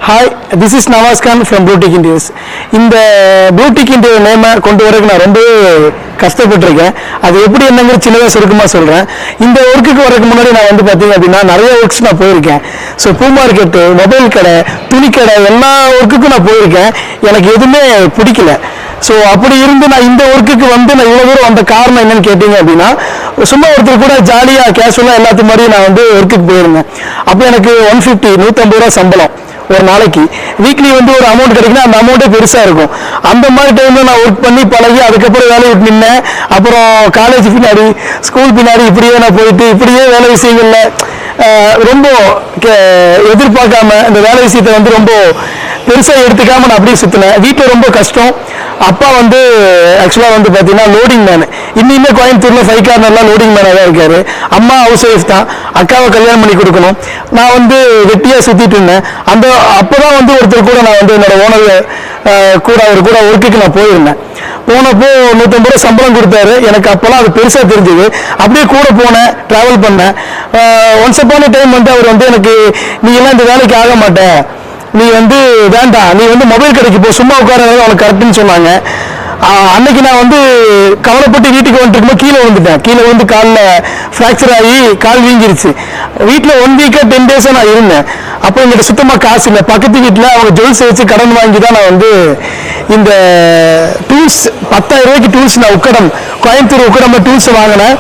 Hi, this is Nawaz Khan from Bluetick Indias. இந்த Bluetick India நேமை கொண்டு வரதுக்கு நான் ரொம்ப கஷ்டப்பட்டிருக்கேன். அது எப்படி என்னங்கிற சின்னதாக சுருக்கமாக சொல்கிறேன். இந்த ஒர்க்குக்கு வரதுக்கு முன்னாடி நான் வந்து பார்த்தீங்க அப்படின்னா நிறைய ஒர்க்ஸ் நான் போயிருக்கேன். ஸோ பூ மார்க்கெட்டு, மொபைல் கடை, துணிக்கடை எல்லா ஒர்க்குக்கும் நான் போயிருக்கேன். எனக்கு எதுவுமே பிடிக்கல. ஸோ அப்படி இருந்து நான் இந்த ஒர்க்குக்கு வந்து நான் இவ்வளோ தூரம் வந்த காரணம் என்னன்னு கேட்டீங்க அப்படின்னா, சும்மா ஒருத்தர் கூட ஜாலியாக கேஷுவலாக எல்லாத்து மாதிரி நான் வந்து ஒர்க்குக்கு போயிருந்தேன். அப்போ எனக்கு 150 ரூபா சம்பளம் ஒரு நாளைக்கு. வீக்லி வந்து ஒரு அமௌண்ட் கிடைக்குன்னா அந்த அமௌண்ட்டே பெருசாக இருக்கும். அந்த மாதிரி டைமில் நான் ஒர்க் பண்ணி பழகி அதுக்கப்புறம் வேலையை விட்டு நின்னேன். அப்புறம் காலேஜ் பின்னாடி, ஸ்கூல் பின்னாடி இப்படியே நான் போயிட்டு இப்படியே வேலை விஷயங்களில் ரொம்ப எதிர்பார்க்காம இந்த வேலை விஷயத்தை வந்து ரொம்ப பெருசாக எடுத்துக்காம நான் அப்படியே சுற்றினேன். வீட்டில் ரொம்ப கஷ்டம். அப்பா வந்து ஆக்சுவலாக வந்து பார்த்தீங்கன்னா லோடிங் மேன். இன்னுமே கோயம்புத்தூரில் 5 கார்னர்லாம் லோடிங் மேனாக தான் இருக்காரு. அம்மா ஹவுஸ் ஒய்ஃப் தான். அக்காவை கல்யாணம் பண்ணி கொடுக்கணும். நான் வந்து வெட்டியாக சுற்றிட்டு இருந்தேன். அப்போ தான் வந்து ஒருத்தர் கூட நான் வந்து என்னோட ஓனர் கூட அவர் கூட ஒர்க்குக்கு நான் போயிருந்தேன். போனப்போ 150 ரூபா சம்பளம் கொடுத்தாரு. எனக்கு அப்போல்லாம் அது பெருசாக தெரிஞ்சுது. அப்படியே கூட போனேன், ட்ராவல் பண்ணேன். ஒன்ஸ் அப்பான டைம் வந்து அவர் வந்து எனக்கு நீ எல்லாம் இந்த வேலைக்கு ஆக மாட்டேன், நீ வந்து வேண்டாம், நீ வந்து மொபைல் கடைக்கு போ, சும்மா உட்கார அவனுக்கு கரெக்டுன்னு சொன்னாங்க. அன்னைக்கு நான் வந்து கவலைப்பட்டு வீட்டுக்கு வந்துட்டு கீழே வந்துட்டேன். கீழே வந்து காலில் ஃப்ராக்சர் ஆகி கால் வீங்கிருச்சு. வீட்டில் 1 வீக்காக 10 டேஸாக நான் இருந்தேன். அப்போ எங்கிட்ட சுத்தமாக காசு இல்லை. பக்கத்து வீட்டில் அவங்க ஜுவல்ஸ் வச்சு கடன் வாங்கி தான் நான் வந்து இந்த டூல்ஸ் 10,000 ரூபாய்க்கு டூல்ஸ் நான் கோயம்புத்தூர் உக்கடம்ப டூல்ஸ் வாங்கினேன்.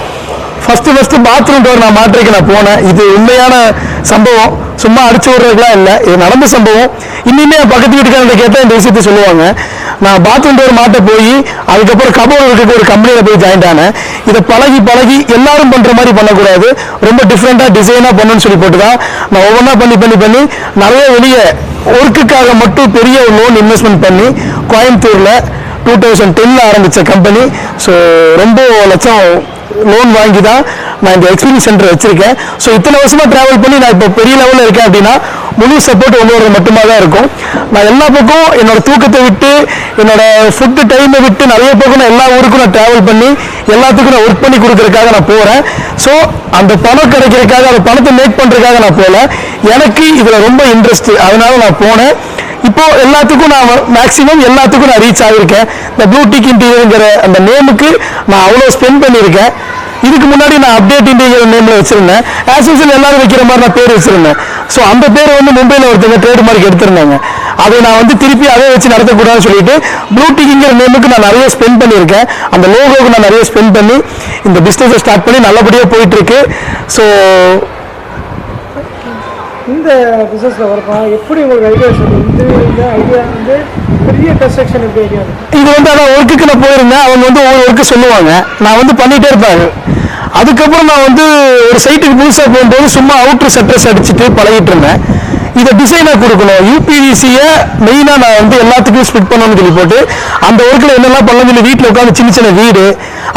ஃபஸ்ட்டு பாத்ரூம் டோர் நான் மாட்டுறதுக்கு நான் போனேன். இது உண்மையான சம்பவம், சும்மா அடிச்சு விடுறதுக்குலாம் இல்லை, இது நடந்த சம்பவம். இன்னுமே பக்கத்து வீட்டுக்காரங்க கேட்டால் இந்த விஷயத்த சொல்லுவாங்க. நான் பாத்ரூம் டோர் மாட்ட போய் அதுக்கப்புறம் கபோர்டு இருக்க ஒரு கம்பெனியில் போய் ஜாயின்ட் ஆனேன். இதை பழகி எல்லாரும் பண்ணுற மாதிரி பண்ணக்கூடாது, ரொம்ப டிஃப்ரெண்ட்டாக டிசைனாக பண்ணணும்னு சொல்லி போட்டு தான் நான் ஒவ்வொன்றா பண்ணி நிறைய வெளியே ஒர்க்குக்காக மட்டும் பெரிய லோன் இன்வெஸ்ட்மெண்ட் பண்ணி கோயம்புத்தூரில் 2010 ஆரம்பித்த கம்பெனி. ஸோ ரொம்ப லட்சம் லோன் வாங்கி தான் நான் இந்த எக்ஸ்பீரியன்ஸ் சென்டர் வச்சிருக்கேன். ஸோ இத்தனை வருஷமாக ட்ராவல் பண்ணி நான் இப்போ பெரிய லெவலில் இருக்கேன் அப்படின்னா முழு சப்போர்ட் உங்களோட மட்டுமா தான் இருக்கும். நான் எல்லா பக்கம் என்னோட தூக்கத்தை விட்டு, என்னோட ஃபுட்டு டைமை விட்டு நிறைய பக்கம் நான் எல்லா ஊருக்கும் நான் ட்ராவல் பண்ணி எல்லாத்துக்கும் நான் ஒர்க் பண்ணி கொடுக்கறதுக்காக நான் போகிறேன். ஸோ அந்த பணம் கிடைக்கிறதுக்காக, அந்த பணத்தை மேக் பண்ணுறதுக்காக நான் போகல. எனக்கு இதில் ரொம்ப இன்ட்ரெஸ்ட், அதனால நான் போனேன். இப்போ எல்லாத்துக்கும் நான் மேக்ஸிமம் எல்லாத்துக்கும் நான் ரீச் ஆகியிருக்கேன். இந்த ப்ளூடிக் இன்டீரியர்ங்கிற அந்த நேமுக்கு நான் அவ்வளோ ஸ்பெண்ட் பண்ணியிருக்கேன். இதுக்கு முன்னாடி நான் அப்டேட் இன்டீரியர் நேமில் வச்சுருந்தேன். ஆஸ் யூசுவல் எல்லாரும் வைக்கிற மாதிரி நான் பேர் வச்சுருந்தேன். ஸோ அந்த பேரை வந்து மும்பையில் ஒருத்தவங்க ட்ரேட் மார்க் எடுத்திருந்தாங்க. அதை நான் வந்து திருப்பி அதை வச்சு நடத்தக்கூடாதுன்னு சொல்லிட்டு ப்ளூடிக்ங்கிற நேமுக்கு நான் நிறைய ஸ்பெண்ட் பண்ணியிருக்கேன். அந்த லோகோவுக்கு நான் நிறைய ஸ்பெண்ட் பண்ணி இந்த பிஸ்னஸை ஸ்டார்ட் பண்ணி நல்லபடியாக போயிட்டுருக்கு. ஸோ இந்த பிஸ்னஸில் வரப்பா எப்படி உங்களுக்கு ஐடியா சொல்லுங்கள்? இந்த ஐடியா வந்து பெரிய கன்ஸ்ட்ரக்ஷன் எப்படி ஐடியா? இது வந்து அதான் ஒர்க்குக்கு நான் போயிருந்தேன். அவங்க வந்து ஒவ்வொரு ஒர்க்கு சொல்லுவாங்க, நான் வந்து பண்ணிகிட்டே இருப்பாங்க. அதுக்கப்புறம் நான் வந்து ஒரு சைட்டுக்கு புதுசாக போகும்போது சும்மா அவுட்ரு சட்ரஸ் அடிச்சுட்டு பழகிட்டு இருந்தேன். இதை டிசைனாக கொடுக்கணும், யூபிவிசியை மெயினாக நான் வந்து எல்லாத்துக்கும் ஸ்பிட் பண்ணணும்னு சொல்லி போட்டு அந்த ஒர்க்கில் என்னெல்லாம் பண்ணலாம் சொல்லி வீட்டில் உட்காந்து சின்ன வீடு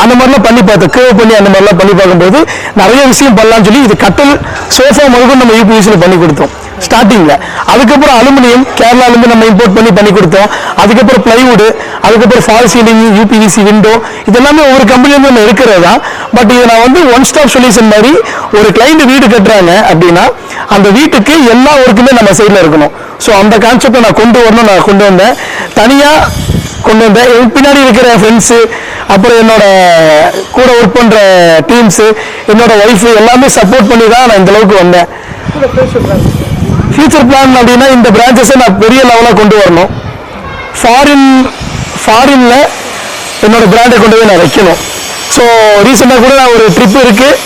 அந்த மாதிரிலாம் பண்ணி பார்த்தேன். கேர்வ் பண்ணி அந்த மாதிரிலாம் பண்ணி பார்க்கும்போது நிறைய விஷயம் பண்ணலாம்னு சொல்லி இது கட்டல் சோஃபா முதல்ல நம்ம யூபிவிசியில் பண்ணி கொடுத்தோம் ஸ்டார்டிங்கில். அதுக்கப்புறம் அலுமினியம் கேரளாலேருந்து நம்ம இம்போர்ட் பண்ணி கொடுத்தோம். அதுக்கப்புறம் பிளைவுட், அதுக்கப்புறம் ஃபால் சீலிங், யூபிவிசி விண்டோ, இதெல்லாமே ஒவ்வொரு கம்பெனிலேருந்து ஒன்று இருக்கிறது தான். பட் இதை நான் வந்து ஒன் ஸ்டாப் சொல்யூஷன் மாதிரி ஒரு கிளைண்ட் வீடு கட்டுறாங்க அப்படின்னா அந்த வீட்டுக்கு எல்லா ஒர்க்குமே நம்ம சைடில் இருக்கணும். ஸோ அந்த கான்செப்டை நான் கொண்டு வந்தேன். தனியாக கொண்டு வந்தேன். என் பின்னாடி இருக்கிற ஃப்ரெண்ட்ஸு, அப்புறம் என்னோட கூட ஒர்க் பண்ணுற டீம்ஸு, என்னோட ஒய்ஃபு எல்லாமே சப்போர்ட் பண்ணி தான் நான் இந்த அளவுக்கு வந்தேன். ஃபியூச்சர் பிளான் அப்படின்னா இந்த பிரான்ச்சஸை நான் பெரிய லெவலாக கொண்டு வரணும். ஃபாரினில் என்னோட பிராண்டை கொண்டு போய் நான் வைக்கணும். ஸோ ரீசெண்டாக கூட நான் ஒரு ட்ரிப் இருக்குது,